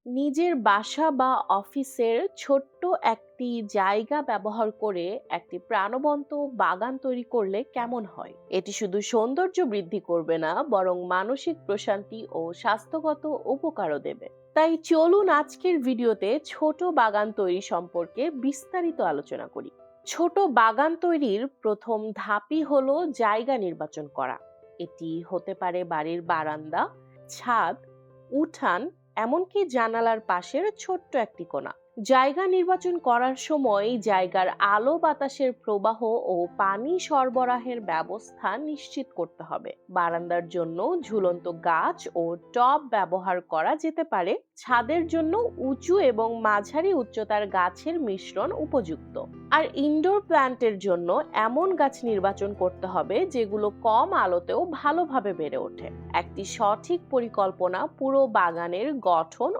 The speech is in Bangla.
নিজের বাসা বা অফিসের ছোট্ট একটি জায়গা ব্যবহার করে একটি প্রাণবন্ত বাগান তৈরি করলে কেমন হয়? এটি শুধু সৌন্দর্য বৃদ্ধি করবে না, বরং মানসিক প্রশান্তি ও স্বাস্থ্যগত উপকারও দেবে। তাই চলুন আজকের ভিডিওতে ছোট বাগান তৈরি সম্পর্কে বিস্তারিত আলোচনা করি। ছোট বাগান তৈরির প্রথম ধাপই হলো জায়গা নির্বাচন করা। এটি হতে পারে বাড়ির বারান্দা, ছাদ, উঠান, এমনকি জানালার পাশের ছোট্ট একটি কোণা। জায়গা নির্বাচন করার সময় জায়গার আলো বাতাসের প্রবাহ ও পানি সরবরাহের ব্যবস্থা নিশ্চিত করতে হবে। বারান্দার জন্য ঝুলন্ত গাছ ও টব ব্যবহার করা যেতে পারে। ছাদের জন্য উঁচু এবং মাঝারি উচ্চতার গাছের মিশ্রণ উপযুক্ত। আর ইনডোর প্ল্যান্টের জন্য এমন গাছ নির্বাচন করতে হবে যেগুলো কম আলোতেও ভালোভাবে বেড়ে ওঠে। একটি সঠিক পরিকল্পনা পুরো বাগানের গঠন